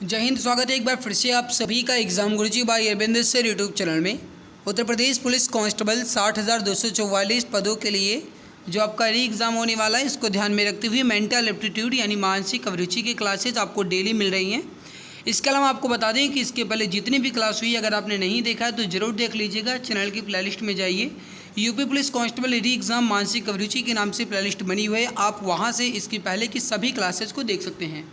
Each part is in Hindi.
जय हिंद। स्वागत है एक बार फिर से आप सभी का exam Guruji by Arvind sir YouTube channel में। उत्तर प्रदेश पुलिस कांस्टेबल 60,244 पदों के लिए जो आपका री एग्ज़ाम होने वाला है, इसको ध्यान में रखते हुए मेंटल एप्टीट्यूड यानी मानसिक अभिरुचि की क्लासेज आपको डेली मिल रही हैं। इसके अलावा आपको बता दें कि इसके पहले जितनी भी क्लास हुई, अगर आपने नहीं देखा है तो ज़रूर देख लीजिएगा। चैनल की प्लेलिस्ट में जाइए, यूपी पुलिस कांस्टेबल री एग्ज़ाम मानसिक अभिरुचि के नाम से प्लेलिस्ट बनी हुई है। आप वहाँ से इसकी पहले की सभी क्लासेज को देख सकते हैं।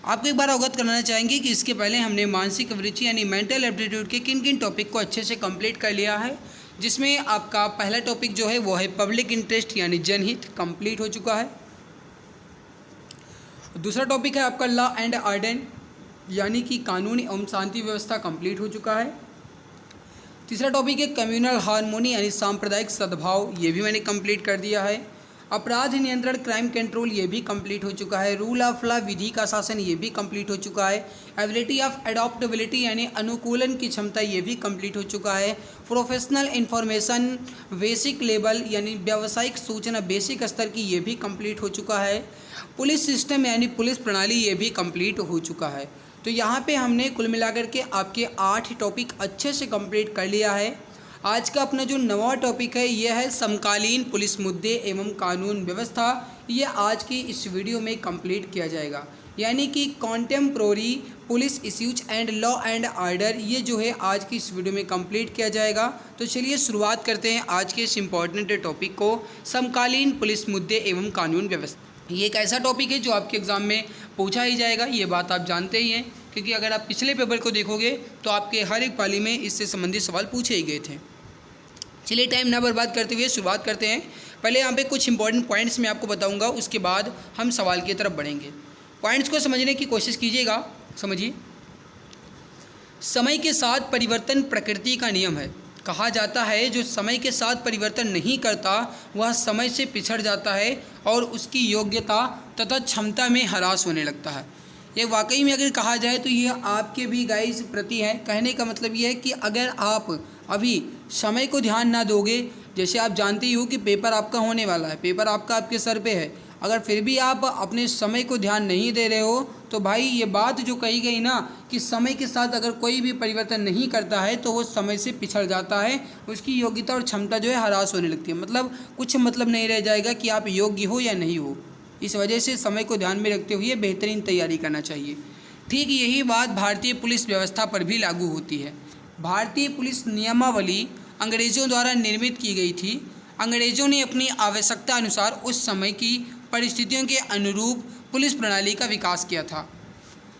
आपको एक बार अवगत कराना चाहेंगे कि इसके पहले हमने मानसिक अभिरुचि यानी मेंटल एप्टीट्यूड के किन किन टॉपिक को अच्छे से कंप्लीट कर लिया है, जिसमें आपका पहला टॉपिक जो है वो है पब्लिक इंटरेस्ट यानी जनहित, कंप्लीट हो चुका है। दूसरा टॉपिक है आपका लॉ एंड ऑर्डर यानी कि कानून एवं शांति व्यवस्था, कंप्लीट हो चुका है। तीसरा टॉपिक है कम्युनल हार्मोनी यानी सांप्रदायिक सद्भाव, ये भी मैंने कंप्लीट कर दिया है। अपराध नियंत्रण क्राइम कंट्रोल, ये भी कंप्लीट हो चुका है। रूल ऑफ लॉ विधि का शासन, ये भी कंप्लीट हो चुका है। एबिलिटी ऑफ एडॉप्टेबिलिटी यानी अनुकूलन की क्षमता, ये भी कंप्लीट हो चुका है। प्रोफेशनल इंफॉर्मेशन बेसिक लेवल यानी व्यावसायिक सूचना बेसिक स्तर की, ये भी कंप्लीट हो चुका है। पुलिस सिस्टम यानी पुलिस प्रणाली, ये भी कंप्लीट हो चुका है। तो यहाँ पे हमने कुल मिलाकर के आपके 8 टॉपिक अच्छे से कंप्लीट कर लिया है। आज का अपना जो नवा टॉपिक है यह है समकालीन पुलिस मुद्दे एवं कानून व्यवस्था। ये आज की इस वीडियो में कंप्लीट किया जाएगा, यानी कि contemporary police issues and law and order, ये जो है आज की इस वीडियो में कंप्लीट किया जाएगा। तो चलिए शुरुआत करते हैं आज के इस इम्पॉर्टेंट टॉपिक को, समकालीन पुलिस मुद्दे एवं कानून व्यवस्था। ये एक ऐसा टॉपिक है जो आपके एग्ज़ाम में पूछा ही जाएगा, ये बात आप जानते ही हैं, क्योंकि अगर आप पिछले पेपर को देखोगे तो आपके हर एक पाली में इससे संबंधित सवाल पूछे ही गए थे। चलिए टाइम ना बर्बाद करते हुए शुरुआत करते हैं। पहले यहाँ पे कुछ इंपॉर्टेंट पॉइंट्स मैं आपको बताऊंगा, उसके बाद हम सवाल की तरफ बढ़ेंगे। पॉइंट्स को समझने की कोशिश कीजिएगा। समझिए, समय के साथ परिवर्तन प्रकृति का नियम है। कहा जाता है जो समय के साथ परिवर्तन नहीं करता वह समय से पिछड़ जाता है और उसकी योग्यता तथा क्षमता में ह्रास होने लगता है। ये वाकई में अगर कहा जाए तो यह आपके भी गाइस प्रति है। कहने का मतलब यह है कि अगर आप अभी समय को ध्यान ना दोगे, जैसे आप जानते ही हो कि पेपर आपका होने वाला है, पेपर आपका आपके सर पे है, अगर फिर भी आप अपने समय को ध्यान नहीं दे रहे हो तो भाई ये बात जो कही गई ना कि समय के साथ अगर कोई भी परिवर्तन नहीं करता है तो वो समय से पिछड़ जाता है, उसकी योग्यता और क्षमता जो है ह्रास होने लगती है। मतलब कुछ मतलब नहीं रह जाएगा कि आप योग्य हो या नहीं हो। इस वजह से समय को ध्यान में रखते हुए बेहतरीन तैयारी करना चाहिए। ठीक यही बात भारतीय पुलिस व्यवस्था पर भी लागू होती है। भारतीय पुलिस नियमावली अंग्रेज़ों द्वारा निर्मित की गई थी। अंग्रेज़ों ने अपनी आवश्यकता अनुसार उस समय की परिस्थितियों के अनुरूप पुलिस प्रणाली का विकास किया था।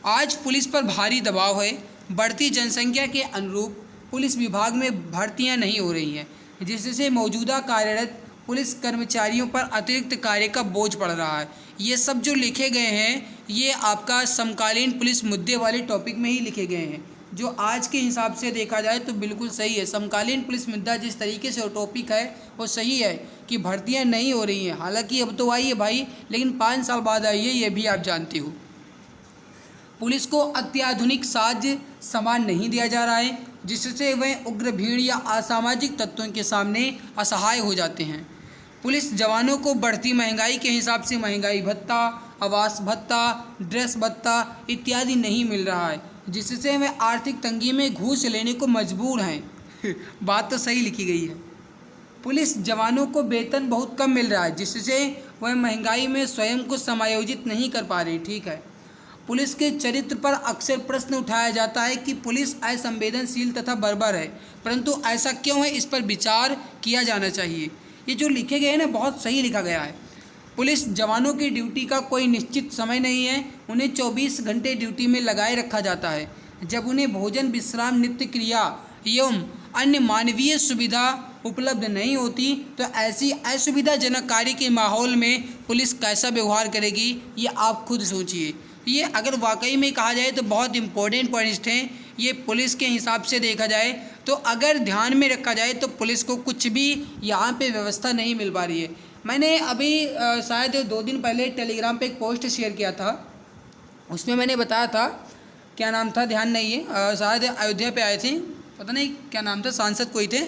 आज पुलिस पर भारी दबाव है। बढ़ती जनसंख्या के अनुरूप पुलिस विभाग में भर्तियां नहीं हो रही हैं, जिससे मौजूदा कार्यरत पुलिस कर्मचारियों पर अतिरिक्त कार्य का बोझ पड़ रहा है। ये सब जो लिखे गए हैं ये आपका समकालीन पुलिस मुद्दे वाले टॉपिक में ही लिखे गए हैं, जो आज के हिसाब से देखा जाए तो बिल्कुल सही है। समकालीन पुलिस मुद्दा जिस तरीके से वो टॉपिक है वो सही है कि भर्तियां नहीं हो रही हैं। हालांकि अब तो आई है भाई, लेकिन 5 साल बाद आई है, ये भी आप जानते हो। पुलिस को अत्याधुनिक साज सामान नहीं दिया जा रहा है, जिससे वह उग्र भीड़ या असामाजिक तत्वों के सामने असहाय हो जाते हैं। पुलिस जवानों को बढ़ती महंगाई के हिसाब से महंगाई भत्ता, आवास भत्ता, ड्रेस भत्ता इत्यादि नहीं मिल रहा है, जिससे वे आर्थिक तंगी में घूस लेने को मजबूर हैं। बात तो सही लिखी गई है। पुलिस जवानों को वेतन बहुत कम मिल रहा है, जिससे वह महंगाई में स्वयं को समायोजित नहीं कर पा रही। ठीक है। पुलिस के चरित्र पर अक्सर प्रश्न उठाया जाता है कि पुलिस असंवेदनशील तथा बर्बर है, परंतु ऐसा क्यों है, इस पर विचार किया जाना चाहिए। ये जो लिखे गए हैं ना, बहुत सही लिखा गया है। पुलिस जवानों की ड्यूटी का कोई निश्चित समय नहीं है, उन्हें 24 घंटे ड्यूटी में लगाए रखा जाता है। जब उन्हें भोजन, विश्राम, नित्य क्रिया एवं अन्य मानवीय सुविधा उपलब्ध नहीं होती तो ऐसी असुविधाजनक कार्य के माहौल में पुलिस कैसा व्यवहार करेगी, ये आप खुद सोचिए। ये अगर वाकई में कहा जाए तो बहुत इम्पोर्टेंट पॉइंट्स हैं। ये पुलिस के हिसाब से देखा जाए तो अगर ध्यान में रखा जाए तो पुलिस को कुछ भी यहाँ पे व्यवस्था नहीं मिल पा रही है। मैंने अभी शायद 2 दिन पहले टेलीग्राम पे एक पोस्ट शेयर किया था, उसमें मैंने बताया था, क्या नाम था ध्यान नहीं है, शायद अयोध्या पे आए थे पता नहीं क्या नाम था, सांसद कोई थे,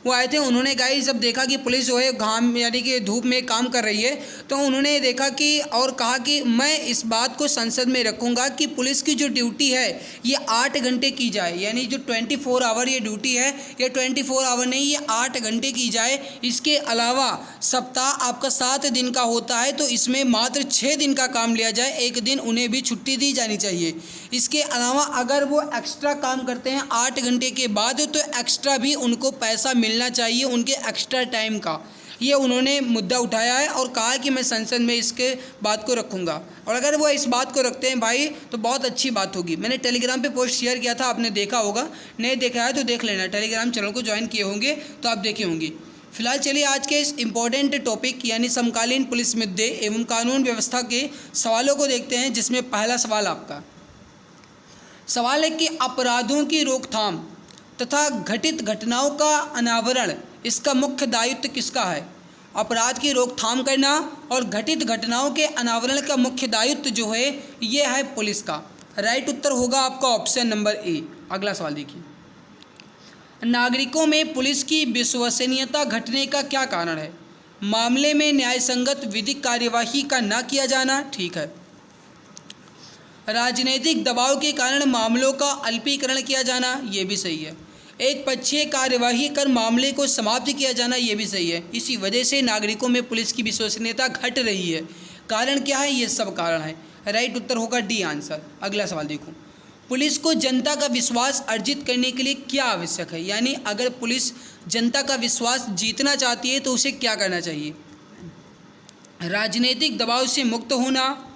वो आए थे। उन्होंने गाइस जब देखा कि पुलिस जो है घाम यानी कि धूप में काम कर रही है, तो उन्होंने देखा कि और कहा कि मैं इस बात को संसद में रखूँगा कि पुलिस की जो ड्यूटी है ये 8 घंटे की जाए, यानी जो 24 आवर ये ड्यूटी है ये 24 आवर नहीं, ये 8 घंटे की जाए। इसके अलावा सप्ताह आपका 7 दिन का होता है, तो इसमें मात्र 6 दिन का काम लिया जाए, 1 दिन उन्हें भी छुट्टी दी जानी चाहिए। इसके अलावा अगर वो एक्स्ट्रा काम करते हैं 8 घंटे के बाद, तो एक्स्ट्रा भी उनको पैसा मिलना चाहिए उनके एक्स्ट्रा टाइम का। ये उन्होंने मुद्दा उठाया है और कहा कि मैं संसद में इसके बात को रखूँगा। और अगर वो इस बात को रखते हैं भाई तो बहुत अच्छी बात होगी। मैंने टेलीग्राम पे पोस्ट शेयर किया था, आपने देखा होगा, नहीं देखा है तो देख लेना, टेलीग्राम चैनल को ज्वाइन किए होंगे तो आप देखे होंगे। फिलहाल चलिए आज के इस इम्पोर्टेंट टॉपिक यानी समकालीन पुलिस मुद्दे एवं कानून व्यवस्था के सवालों को देखते हैं, जिसमें पहला सवाल आपका सवाल है कि अपराधों की रोकथाम तथा घटित घटनाओं का अनावरण इसका मुख्य दायित्व किसका है? अपराध की रोकथाम करना और घटित घटनाओं के अनावरण का मुख्य दायित्व जो है ये है पुलिस का। राइट उत्तर होगा आपका ऑप्शन नंबर ए। अगला सवाल देखिए, नागरिकों में पुलिस की विश्वसनीयता घटने का क्या कारण है? मामले में न्यायसंगत विधिक कार्यवाही का न किया जाना, ठीक है। राजनीतिक दबाव के कारण मामलों का अल्पीकरण किया जाना, ये भी सही है। एक पक्षीय कार्यवाही कर मामले को समाप्त किया जाना, ये भी सही है। इसी वजह से नागरिकों में पुलिस की विश्वसनीयता घट रही है। कारण क्या है? ये सब कारण है। राइट उत्तर होगा डी आंसर। अगला सवाल देखो, पुलिस को जनता का विश्वास अर्जित करने के लिए क्या आवश्यक है? यानी अगर पुलिस जनता का विश्वास जीतना चाहती है तो उसे क्या करना चाहिए? राजनीतिक दबाव से मुक्त होना,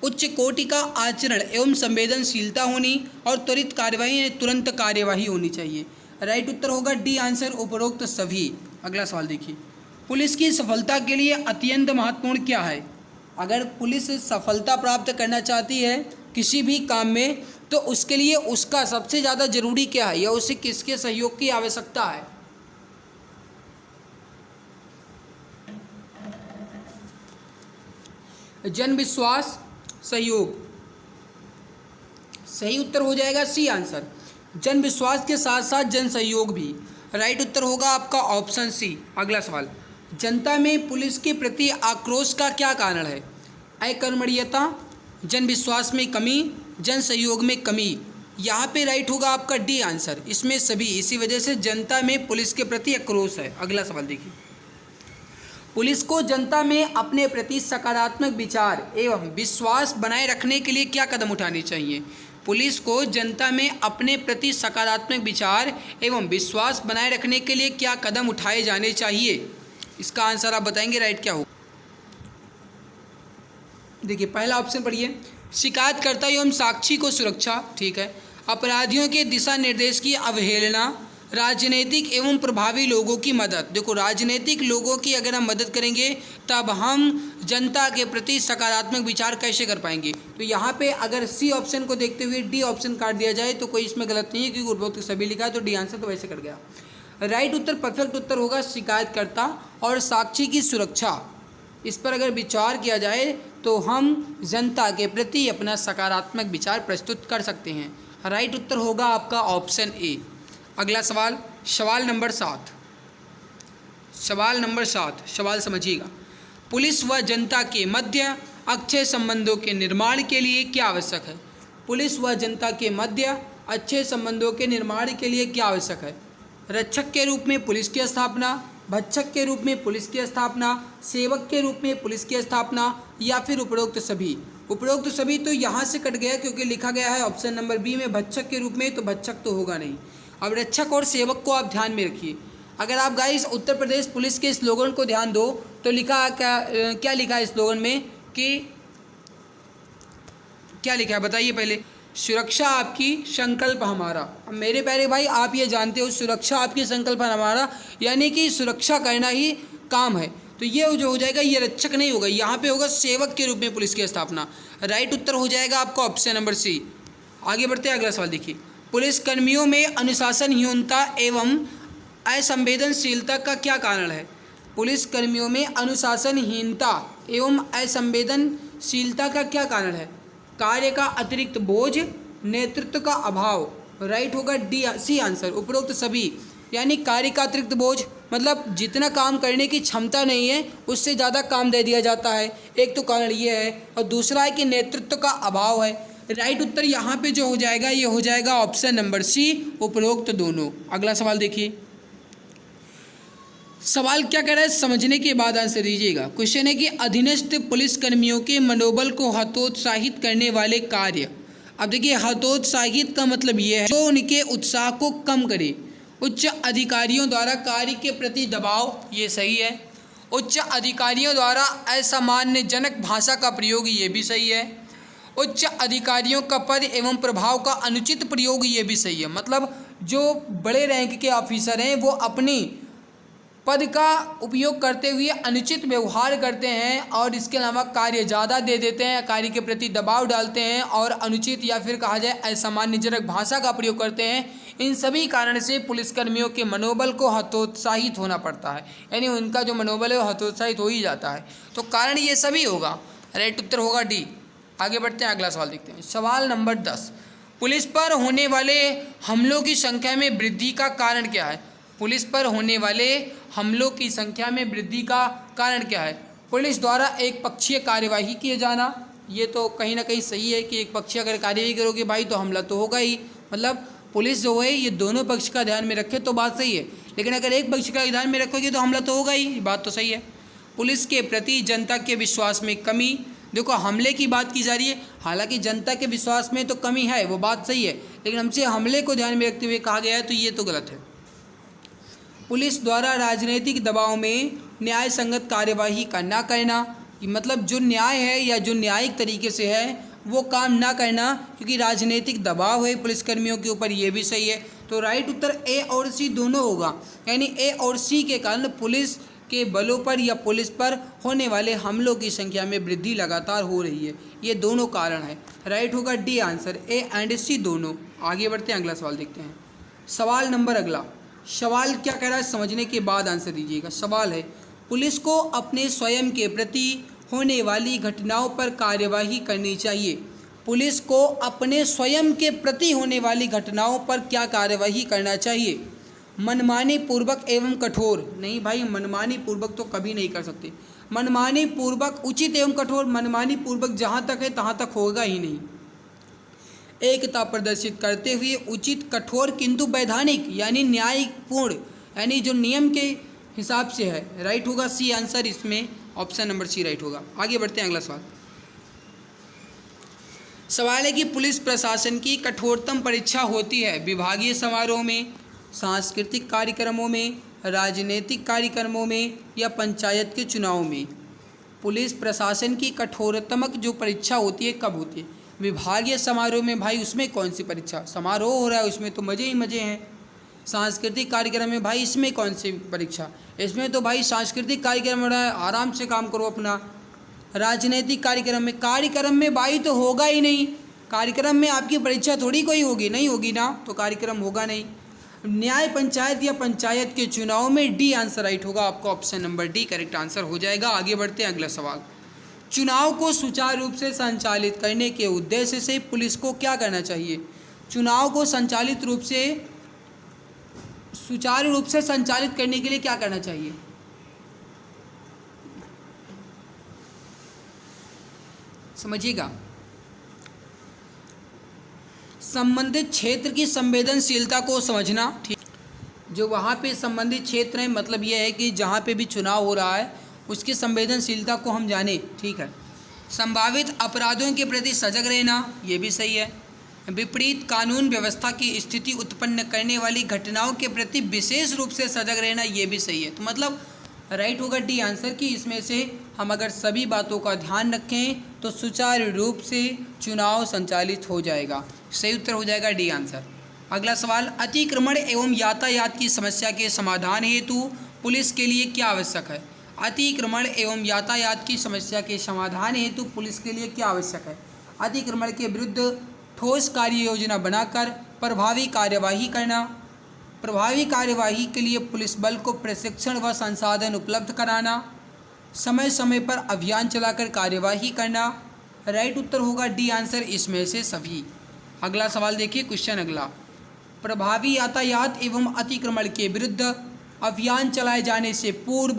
उच्च कोटि का आचरण एवं संवेदनशीलता होनी और त्वरित कार्यवाही यानी तुरंत कार्यवाही होनी चाहिए। राइट उत्तर होगा डी आंसर, उपरोक्त सभी। अगला सवाल देखिए, पुलिस की सफलता के लिए अत्यंत महत्वपूर्ण क्या है? अगर पुलिस सफलता प्राप्त करना चाहती है किसी भी काम में तो उसके लिए उसका सबसे ज़्यादा जरूरी क्या है या उसे किसके सहयोग की आवश्यकता है? जन विश्वास, सहयोग। सही उत्तर हो जाएगा सी आंसर, जन विश्वास के साथ साथ जन सहयोग भी। राइट उत्तर होगा आपका ऑप्शन सी। अगला सवाल, जनता में पुलिस के प्रति आक्रोश का क्या कारण है? अकर्मण्यता, जन विश्वास में कमी, जन सहयोग में कमी। यहाँ पे राइट होगा आपका डी आंसर, इसमें सभी। इसी वजह से जनता में पुलिस के प्रति आक्रोश है। अगला सवाल देखिए, पुलिस को जनता में अपने प्रति सकारात्मक विचार एवं विश्वास बनाए रखने के लिए क्या कदम उठाने चाहिए? पुलिस को जनता में अपने प्रति सकारात्मक विचार एवं विश्वास बनाए रखने के लिए क्या कदम उठाए जाने चाहिए? इसका आंसर आप बताएंगे, राइट क्या हो? देखिए पहला ऑप्शन पढ़िए, शिकायतकर्ता एवं साक्षी को सुरक्षा, ठीक है। अपराधियों के दिशा निर्देश की अवहेलना, राजनीतिक एवं प्रभावी लोगों की मदद। देखो राजनीतिक लोगों की अगर हम मदद करेंगे तब हम जनता के प्रति सकारात्मक विचार कैसे कर पाएंगे? तो यहाँ पे अगर सी ऑप्शन को देखते हुए डी ऑप्शन काट दिया जाए तो कोई इसमें गलत नहीं है, क्योंकि उपरोक्त सभी लिखा है तो डी आंसर तो वैसे कट गया। राइट उत्तर, परफेक्ट उत्तर होगा शिकायतकर्ता और साक्षी की सुरक्षा। इस पर अगर विचार किया जाए तो हम जनता के प्रति अपना सकारात्मक विचार प्रस्तुत कर सकते हैं। राइट उत्तर होगा आपका ऑप्शन ए। अगला सवाल, सवाल नंबर 7। सवाल नंबर 7, सवाल समझिएगा, पुलिस व जनता के मध्य अच्छे संबंधों के निर्माण के लिए क्या आवश्यक है? पुलिस व जनता के मध्य अच्छे संबंधों के निर्माण के लिए क्या आवश्यक है? रक्षक के रूप में पुलिस की स्थापना, भक्षक के रूप में पुलिस की स्थापना, सेवक के रूप में पुलिस की स्थापना या फिर उपरोक्त सभी? उपरोक्त सभी तो यहाँ से कट गया क्योंकि लिखा गया है ऑप्शन नंबर बी में भक्षक के रूप में, तो भक्षक तो होगा नहीं। अब रक्षक और सेवक को आप ध्यान में रखिए। अगर आप गाइस उत्तर प्रदेश पुलिस के स्लोगन को ध्यान दो तो लिखा क्या लिखा है स्लोगन में कि क्या लिखा है बताइए पहले? सुरक्षा आपकी संकल्प हमारा। अब मेरे प्यारे भाई आप ये जानते हो सुरक्षा आपकी संकल्प हमारा यानी कि सुरक्षा करना ही काम है, तो ये जो हो जाएगा ये रक्षक नहीं होगा, यहाँ पे होगा सेवक के रूप में पुलिस की स्थापना। राइट उत्तर हो जाएगा आपका ऑप्शन नंबर सी। आगे बढ़ते हैं, अगला सवाल देखिए, पुलिस कर्मियों में अनुशासनहीनता एवं असंवेदनशीलता का क्या कारण है? पुलिस कर्मियों में अनुशासनहीनता एवं असंवेदनशीलता का क्या कारण है? कार्य का अतिरिक्त बोझ, नेतृत्व का अभाव, राइट होगा डी सी आंसर, उपरोक्त सभी। यानी कार्य का अतिरिक्त बोझ, मतलब जितना काम करने की क्षमता नहीं है उससे ज़्यादा काम दे दिया जाता है, एक तो कारण ये है, और दूसरा है कि नेतृत्व का अभाव है। राइट उत्तर यहाँ पे जो हो जाएगा ये हो जाएगा ऑप्शन नंबर सी, उपरोक्त दोनों। अगला सवाल देखिए, सवाल क्या कह रहा है, समझने के बाद आंसर दीजिएगा। क्वेश्चन है कि अधीनस्थ पुलिसकर्मियों के मनोबल को हतोत्साहित करने वाले कार्य। अब देखिए, हतोत्साहित का मतलब ये है जो उनके उत्साह को कम करे। उच्च अधिकारियों द्वारा कार्य के प्रति दबाव, ये सही है। उच्च अधिकारियों द्वारा असामान्यजनक भाषा का प्रयोग, ये भी सही है। उच्च अधिकारियों का पद एवं प्रभाव का अनुचित प्रयोग, ये भी सही है। मतलब जो बड़े रैंक के ऑफिसर हैं वो अपनी पद का उपयोग करते हुए अनुचित व्यवहार करते हैं और इसके अलावा कार्य ज़्यादा दे देते हैं, कार्य के प्रति दबाव डालते हैं और अनुचित या फिर कहा जाए असामान्यजनक भाषा का प्रयोग करते हैं। इन सभी कारण से पुलिसकर्मियों के मनोबल को हतोत्साहित होना पड़ता है, यानी उनका जो मनोबल है वो हतोत्साहित हो ही जाता है। तो कारण ये सभी होगा, राइट उत्तर होगा डी। आगे बढ़ते हैं, अगला सवाल देखते हैं। सवाल नंबर 10, पुलिस पर होने वाले हमलों की संख्या में वृद्धि का कारण क्या है? पुलिस पर होने वाले हमलों की संख्या में वृद्धि का कारण क्या है? पुलिस द्वारा एक पक्षीय कार्यवाही किए जाना, ये तो कहीं ना कहीं सही है कि एक पक्षीय अगर कार्यवाही करोगे भाई तो हमला तो होगा ही। मतलब पुलिस जो है ये दोनों पक्ष का ध्यान में रखे तो बात सही है, लेकिन अगर एक पक्ष का ध्यान में रखोगे तो हमला तो होगा ही, बात तो सही है। पुलिस के प्रति जनता के विश्वास में कमी, देखो हमले की बात की जा रही है, हालांकि जनता के विश्वास में तो कमी है, वो बात सही है, लेकिन हमसे हमले को ध्यान में रखते हुए कहा गया है तो ये तो गलत है। पुलिस द्वारा राजनीतिक दबाव में न्याय संगत कार्यवाही का ना करना, मतलब जो न्याय है या जो न्यायिक तरीके से है वो काम ना करना क्योंकि राजनीतिक दबाव है पुलिसकर्मियों के ऊपर, ये भी सही है। तो राइट उत्तर ए और सी दोनों होगा, यानी ए और सी के कारण पुलिस के बलों पर या पुलिस पर होने वाले हमलों की संख्या में वृद्धि लगातार हो रही है, ये दोनों कारण है। राइट होगा डी आंसर, ए एंड सी दोनों। आगे बढ़ते हैं, अगला सवाल देखते हैं। सवाल नंबर अगला, सवाल क्या कह रहा है समझने के बाद आंसर दीजिएगा। सवाल है, पुलिस को अपने स्वयं के प्रति होने वाली घटनाओं पर कार्यवाही करनी चाहिए। पुलिस को अपने स्वयं के प्रति होने वाली घटनाओं पर क्या कार्यवाही करना चाहिए? मनमानी पूर्वक एवं कठोर, नहीं भाई मनमानी पूर्वक तो कभी नहीं कर सकते। मनमानी पूर्वक उचित एवं कठोर, मनमानी पूर्वक जहाँ तक है तहाँ तक होगा ही नहीं। एकता प्रदर्शित करते हुए उचित कठोर किंतु वैधानिक यानी न्यायपूर्ण, यानी जो नियम के हिसाब से है। राइट होगा सी आंसर, इसमें ऑप्शन नंबर सी राइट होगा। आगे बढ़ते हैं, अगला सवाल। सवाल है कि पुलिस प्रशासन की कठोरतम परीक्षा होती है विभागीय समारोह में, सांस्कृतिक कार्यक्रमों में, राजनीतिक कार्यक्रमों में या पंचायत के चुनाव में। पुलिस प्रशासन की कठोरतम जो परीक्षा होती है कब होती है? विभागीय समारोह में भाई, उसमें कौन सी परीक्षा, समारोह हो रहा है उसमें तो मज़े ही मज़े हैं। सांस्कृतिक कार्यक्रम में भाई, इसमें कौन सी परीक्षा, इसमें तो भाई सांस्कृतिक कार्यक्रम हो रहा है, आराम से काम करो अपना। राजनीतिक कार्यक्रम में भाई तो होगा ही नहीं, कार्यक्रम में आपकी परीक्षा थोड़ी कोई होगी, नहीं होगी ना, तो कार्यक्रम होगा नहीं। न्याय पंचायत या पंचायत के चुनाव में डी आंसर राइट होगा, आपका option number D correct answer हो जाएगा। आगे बढ़ते हैं, अगला सवाल। चुनाव को सुचारू रूप से संचालित करने के उद्देश्य से पुलिस को क्या करना चाहिए? चुनाव को सुचारू रूप से संचालित करने के लिए क्या करना चाहिए? समझिएगा, संबंधित क्षेत्र की संवेदनशीलता को समझना, ठीक, जो वहाँ पे संबंधित क्षेत्र है, मतलब यह है कि जहाँ पे भी चुनाव हो रहा है उसकी संवेदनशीलता को हम जाने, ठीक है। संभावित अपराधों के प्रति सजग रहना, ये भी सही है। विपरीत कानून व्यवस्था की स्थिति उत्पन्न करने वाली घटनाओं के प्रति विशेष रूप से सजग रहना, ये भी सही है। तो मतलब राइट होगा डी आंसर कि इसमें से हम अगर सभी बातों का ध्यान रखें तो सुचारू रूप से चुनाव संचालित हो जाएगा। सही उत्तर हो जाएगा डी आंसर। अगला सवाल, अतिक्रमण एवं यातायात की समस्या के समाधान हेतु पुलिस के लिए क्या आवश्यक है? अतिक्रमण एवं यातायात की समस्या के समाधान हेतु पुलिस के लिए क्या आवश्यक है? अतिक्रमण के विरुद्ध ठोस कार्य योजना बनाकर प्रभावी कार्यवाही करना, प्रभावी कार्यवाही के लिए पुलिस बल को प्रशिक्षण व संसाधन उपलब्ध कराना, समय समय पर अभियान चलाकर कार्यवाही करना। राइट उत्तर होगा डी आंसर, इसमें से सभी। अगला सवाल देखिए, क्वेश्चन अगला, प्रभावी यातायात एवं अतिक्रमण के विरुद्ध अभियान चलाए जाने से पूर्व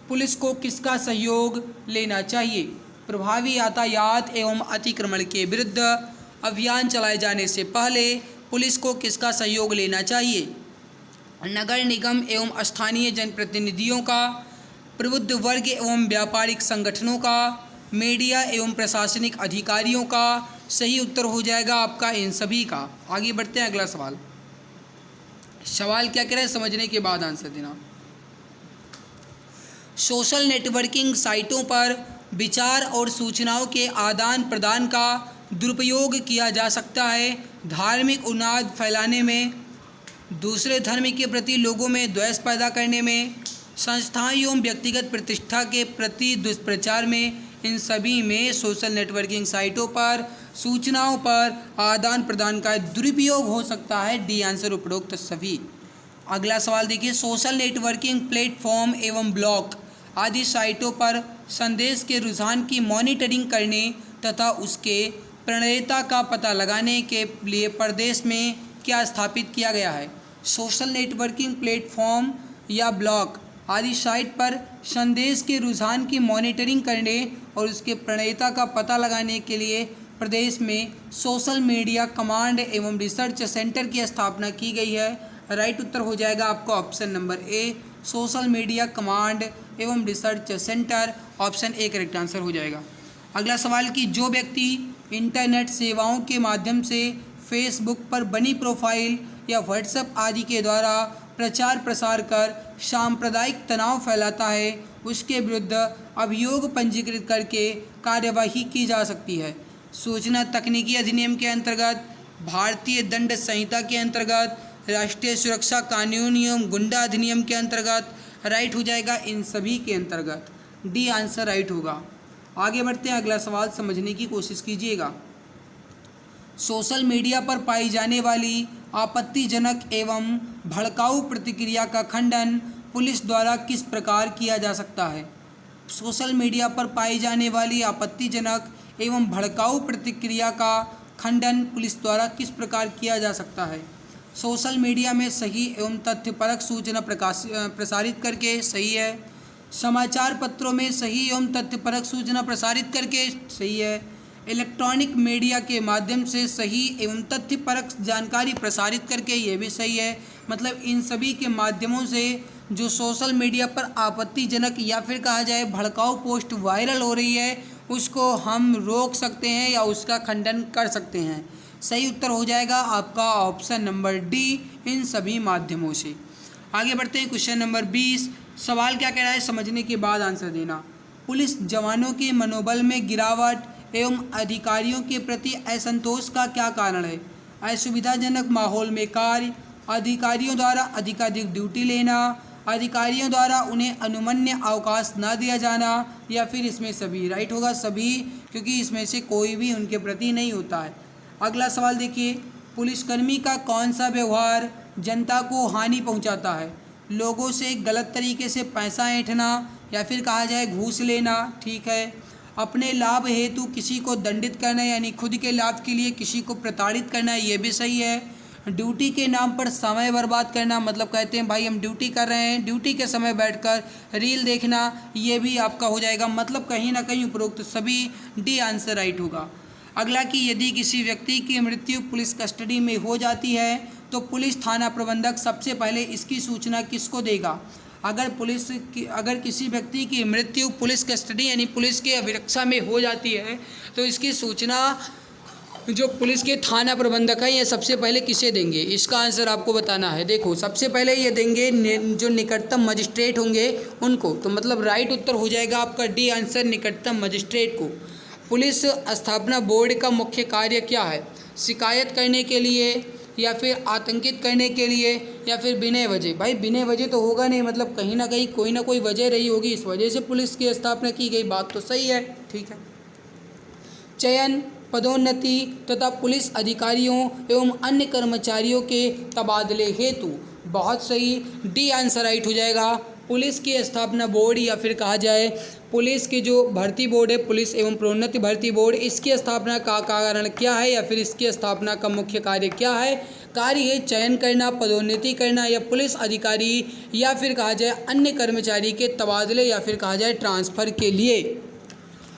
पुलिस को किसका सहयोग लेना चाहिए? प्रभावी यातायात एवं अतिक्रमण के विरुद्ध अभियान चलाए जाने से पहले पुलिस को किसका सहयोग लेना चाहिए? नगर निगम एवं स्थानीय जनप्रतिनिधियों का, प्रबुद्ध वर्ग एवं व्यापारिक संगठनों का, मीडिया एवं प्रशासनिक अधिकारियों का। सही उत्तर हो जाएगा आपका इन सभी का। आगे बढ़ते हैं, अगला सवाल। सवाल क्या कह रहा है, समझने के बाद आंसर देना। सोशल नेटवर्किंग साइटों पर विचार और सूचनाओं के आदान प्रदान का दुरुपयोग किया जा सकता है। धार्मिक उन्माद फैलाने में, दूसरे धर्म के प्रति लोगों में द्वेष पैदा करने में, संस्थाओं एवं व्यक्तिगत प्रतिष्ठा के प्रति दुष्प्रचार में, इन सभी में सोशल नेटवर्किंग साइटों पर सूचनाओं पर आदान प्रदान का दुरुपयोग हो सकता है। डी आंसर उपरोक्त सभी। अगला सवाल देखिए, सोशल नेटवर्किंग प्लेटफॉर्म एवं ब्लॉग आदि साइटों पर संदेश के रुझान की मॉनिटरिंग करने तथा उसके प्रणेता का पता लगाने के लिए प्रदेश में क्या स्थापित किया गया है? सोशल नेटवर्किंग प्लेटफॉर्म या ब्लॉग आदि साइट पर संदेश के रुझान की मॉनिटरिंग करने और उसके प्रणेता का पता लगाने के लिए प्रदेश में सोशल मीडिया कमांड एवं रिसर्च सेंटर की स्थापना की गई है। राइट उत्तर हो जाएगा आपका option number A, social media command एवं research centre. Option A correct answer हो जाएगा। अगला सवाल कि जो व्यक्ति इंटरनेट सेवाओं के माध्यम से फेसबुक पर बनी प्रोफाइल या व्हाट्सएप आदि के द्वारा प्रचार प्रसार कर सांप्रदायिक तनाव फैलाता है, उसके विरुद्ध अभियोग पंजीकृत करके कार्यवाही की जा सकती है। सूचना तकनीकी अधिनियम के अंतर्गत, भारतीय दंड संहिता के अंतर्गत, राष्ट्रीय सुरक्षा कानून एवं गुंडा अधिनियम के अंतर्गत। राइट हो जाएगा इन सभी के अंतर्गत। डी आंसर राइट होगा। आगे बढ़ते हैं, अगला सवाल समझने की कोशिश कीजिएगा। सोशल मीडिया पर पाई जाने वाली आपत्तिजनक एवं भड़काऊ प्रतिक्रिया का खंडन पुलिस द्वारा किस प्रकार किया जा सकता है? सोशल मीडिया पर पाई जाने वाली आपत्तिजनक एवं भड़काऊ प्रतिक्रिया का खंडन पुलिस द्वारा किस प्रकार किया जा सकता है? सोशल मीडिया में सही एवं तथ्यपरक सूचना प्रसारित करके, सही है। समाचार पत्रों में सही एवं तथ्यपरक सूचना प्रसारित करके, सही है। इलेक्ट्रॉनिक मीडिया के माध्यम से सही एवं तथ्यपरक जानकारी प्रसारित करके, ये भी सही है। मतलब इन सभी के माध्यमों से जो सोशल मीडिया पर आपत्तिजनक या फिर कहा जाए भड़काऊ पोस्ट वायरल हो रही है, उसको हम रोक सकते हैं या उसका खंडन कर सकते हैं। सही उत्तर हो जाएगा आपका ऑप्शन नंबर डी, इन सभी माध्यमों से। आगे बढ़ते हैं, क्वेश्चन नंबर 20। सवाल क्या कह रहा है, समझने के बाद आंसर देना। पुलिस जवानों के मनोबल में गिरावट एवं अधिकारियों के प्रति असंतोष का क्या कारण है? असुविधाजनक माहौल में कार्य, अधिकारियों द्वारा अधिकाधिक ड्यूटी लेना, अधिकारियों द्वारा उन्हें अनुमन्य अवकाश न दिया जाना, या फिर इसमें सभी। राइट होगा सभी, क्योंकि इसमें से कोई भी उनके प्रति नहीं होता है। अगला सवाल देखिए, पुलिसकर्मी का कौन सा व्यवहार जनता को हानि पहुंचाता है? लोगों से गलत तरीके से पैसा ऐंठना या फिर कहा जाए घूस लेना, ठीक है। अपने लाभ हेतु किसी को दंडित करना, यानी खुद के लाभ के लिए किसी को प्रताड़ित करना, ये भी सही है। ड्यूटी के नाम पर समय बर्बाद करना, मतलब कहते हैं भाई हम ड्यूटी कर रहे हैं, ड्यूटी के समय बैठकर रील देखना, ये भी आपका हो जाएगा। मतलब कहीं ना कहीं उपरोक्त सभी। डी आंसर राइट होगा। अगला कि यदि किसी व्यक्ति की मृत्यु पुलिस कस्टडी में हो जाती है तो पुलिस थाना प्रबंधक सबसे पहले इसकी सूचना किसको देगा? अगर किसी व्यक्ति की मृत्यु पुलिस कस्टडी यानी पुलिस के अभिरक्षा में हो जाती है तो इसकी सूचना जो पुलिस के थाना प्रबंधक है ये सबसे पहले किसे देंगे? इसका आंसर आपको बताना है। देखो, सबसे पहले ये देंगे जो निकटतम मजिस्ट्रेट होंगे उनको। तो मतलब राइट उत्तर हो जाएगा आपका डी आंसर, निकटतम मजिस्ट्रेट को। पुलिस स्थापना बोर्ड का मुख्य कार्य क्या है? शिकायत करने के लिए या फिर आतंकित करने के लिए या फिर बिना वजह? भाई बिना वजह तो होगा नहीं, मतलब कहीं ना कहीं कोई ना कोई वजह रही होगी, इस वजह से पुलिस की स्थापना की गई। बात तो सही है, ठीक है। चयन, पदोन्नति तथा पुलिस अधिकारियों एवं अन्य कर्मचारियों के तबादले हेतु, बहुत सही। डी आंसर राइट हो जाएगा। पुलिस की स्थापना बोर्ड या फिर कहा जाए पुलिस की जो भर्ती बोर्ड है, पुलिस एवं प्रोन्नति भर्ती बोर्ड, इसकी स्थापना का कारण क्या है या फिर इसकी स्थापना का मुख्य कार्य क्या है? कार्य है चयन करना, पदोन्नति करना या पुलिस अधिकारी या फिर कहा जाए अन्य कर्मचारी के तबादले या फिर कहा जाए ट्रांसफ़र के लिए।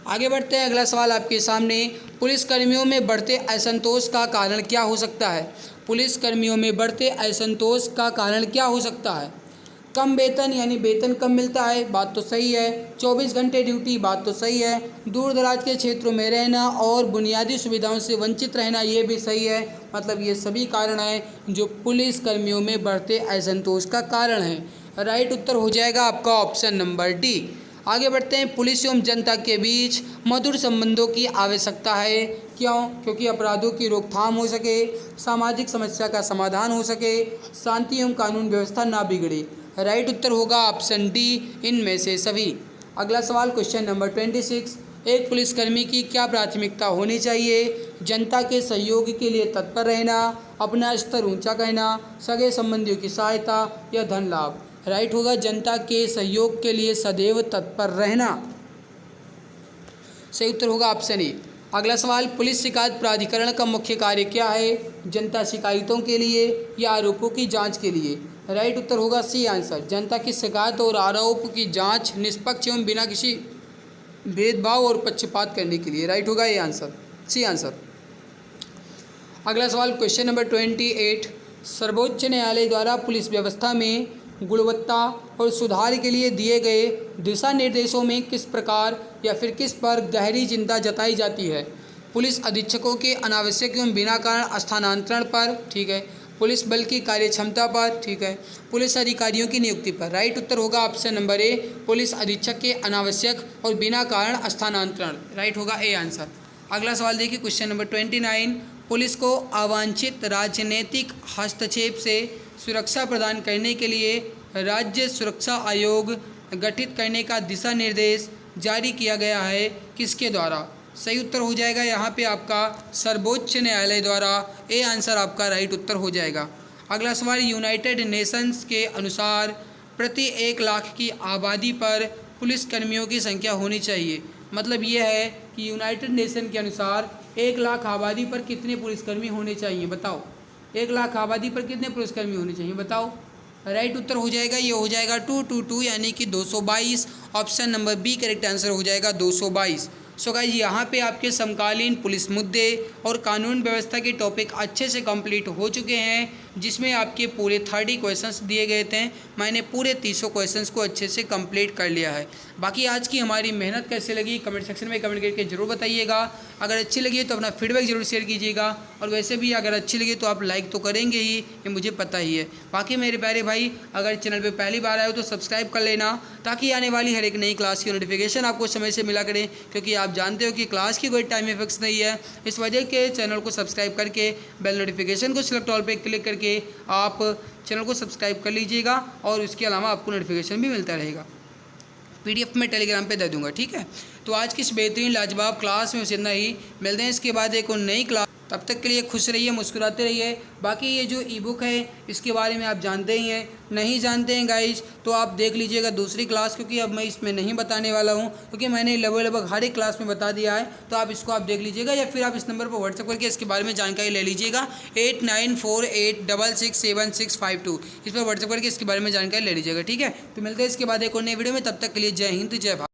आगे बढ़ते हैं, अगला सवाल आपके सामने, पुलिस कर्मियों में बढ़ते असंतोष का कारण क्या हो सकता है? पुलिस कर्मियों में बढ़ते असंतोष का कारण क्या हो सकता है? कम वेतन यानी वेतन कम मिलता है, बात तो सही है। 24 घंटे ड्यूटी, बात तो सही है। दूर दराज के क्षेत्रों में रहना और बुनियादी सुविधाओं से वंचित रहना, ये भी सही है। मतलब ये सभी कारण हैं जो पुलिस कर्मियों में बढ़ते असंतोष का कारण है। राइट उत्तर हो जाएगा आपका ऑप्शन नंबर डी। आगे बढ़ते हैं, पुलिस एवं जनता के बीच मधुर संबंधों की आवश्यकता है। क्यों? क्योंकि अपराधों की रोकथाम हो सके, सामाजिक समस्या का समाधान हो सके, शांति एवं कानून व्यवस्था ना बिगड़े। राइट उत्तर होगा ऑप्शन डी, इनमें से सभी। अगला सवाल क्वेश्चन नंबर 26, एक पुलिसकर्मी की क्या प्राथमिकता होनी चाहिए? जनता के सहयोग के लिए तत्पर रहना, अपना स्तर ऊंचा करना, सगे संबंधियों की सहायता या धन लाभ। राइट होगा जनता के सहयोग के लिए सदैव तत्पर रहना। सही उत्तर होगा ऑप्शन ए। अगला सवाल, पुलिस शिकायत प्राधिकरण का मुख्य कार्य क्या है? जनता शिकायतों के लिए या आरोपों की जांच के लिए? राइट उत्तर होगा सी आंसर, जनता की शिकायत और आरोप की जांच निष्पक्ष एवं बिना किसी भेदभाव और पक्षपात करने के लिए। राइट होगा ये आंसर, सी आंसर। अगला सवाल क्वेश्चन नंबर 28, सर्वोच्च न्यायालय द्वारा पुलिस व्यवस्था में गुणवत्ता और सुधार के लिए दिए गए दिशा निर्देशों में किस प्रकार या फिर किस पर गहरी चिंता जताई जाती है? पुलिस अधीक्षकों के अनावश्यक एवं बिना कारण स्थानांतरण पर, ठीक है। पुलिस बल की कार्यक्षमता पर, ठीक है। पुलिस अधिकारियों की नियुक्ति पर। राइट उत्तर होगा ऑप्शन नंबर ए, पुलिस अधीक्षक के अनावश्यक और बिना कारण स्थानांतरण। राइट होगा ए आंसर। अगला सवाल देखिए क्वेश्चन नंबर 29, पुलिस को अवांछित राजनीतिक हस्तक्षेप से सुरक्षा प्रदान करने के लिए राज्य सुरक्षा आयोग गठित करने का दिशा निर्देश जारी किया गया है, किसके द्वारा? सही उत्तर हो जाएगा यहाँ पे आपका सर्वोच्च न्यायालय द्वारा। ए आंसर आपका राइट उत्तर हो जाएगा। अगला सवाल, यूनाइटेड नेशंस के अनुसार प्रति 1 लाख की आबादी पर पुलिसकर्मियों की संख्या होनी चाहिए। मतलब ये है कि यूनाइटेड नेशन के अनुसार 1 लाख आबादी पर कितने पुलिसकर्मी होने चाहिए, बताओ। 1 लाख आबादी पर कितने पुलिसकर्मी होने चाहिए, बताओ। राइट उत्तर हो जाएगा, ये हो जाएगा 222 यानी कि 222। Option number B correct answer हो जाएगा 222। सो गाइस, यहाँ पे आपके समकालीन पुलिस मुद्दे और कानून व्यवस्था के टॉपिक अच्छे से कंप्लीट हो चुके हैं, जिसमें आपके पूरे 30 क्वेश्चंस दिए गए थे। मैंने पूरे 300 क्वेश्चंस को अच्छे से कंप्लीट कर लिया है। बाकी आज की हमारी मेहनत कैसे लगी कमेंट सेक्शन में कमेंट करके जरूर बताइएगा। अगर अच्छी लगी तो अपना फीडबैक जरूर शेयर कीजिएगा, और वैसे भी अगर अच्छी लगी तो आप लाइक तो करेंगे ही, ये मुझे पता ही है। बाकी मेरे प्यारे भाई, अगर चैनल पर पहली बार आए हो तो सब्सक्राइब कर लेना, ताकि आने वाली हर एक नई क्लास की नोटिफिकेशन आपको समय से मिला करें, क्योंकि आप जानते हो कि क्लास की कोई टाइम फिक्स नहीं है। इस वजह के चैनल को सब्सक्राइब करके बेल नोटिफिकेशन को सिलेक्ट ऑल पे क्लिक करके आप चैनल को सब्सक्राइब कर लीजिएगा, और उसके अलावा आपको नोटिफिकेशन भी मिलता रहेगा। PDF में टेलीग्राम पे दे दूंगा, ठीक है। तो आज की इस बेहतरीन लाजवाब क्लास में इतना ही। मिलते हैं इसके बाद एक और नई क्लास, तब तक के लिए खुश रहिए, मुस्कुराते रहिए। बाकी ये जो ई बुक है इसके बारे में आप जानते ही हैं, नहीं जानते हैं गाइज तो आप देख लीजिएगा दूसरी क्लास, क्योंकि अब मैं इसमें नहीं बताने वाला हूँ, क्योंकि मैंने लगभग हर एक क्लास में बता दिया है। तो आप इसको आप देख लीजिएगा, या फिर आप इस नंबर पर व्हाट्सएप करके इसके बारे में जानकारी ले लीजिएगा। 8948667652 इस पर व्हाट्सएप करके इसके बारे में जानकारी ले लीजिएगा, ठीक है। तो मिलते हैं इसके बाद एक और नई वीडियो में, तब तक के लिए जय हिंद जय भारत।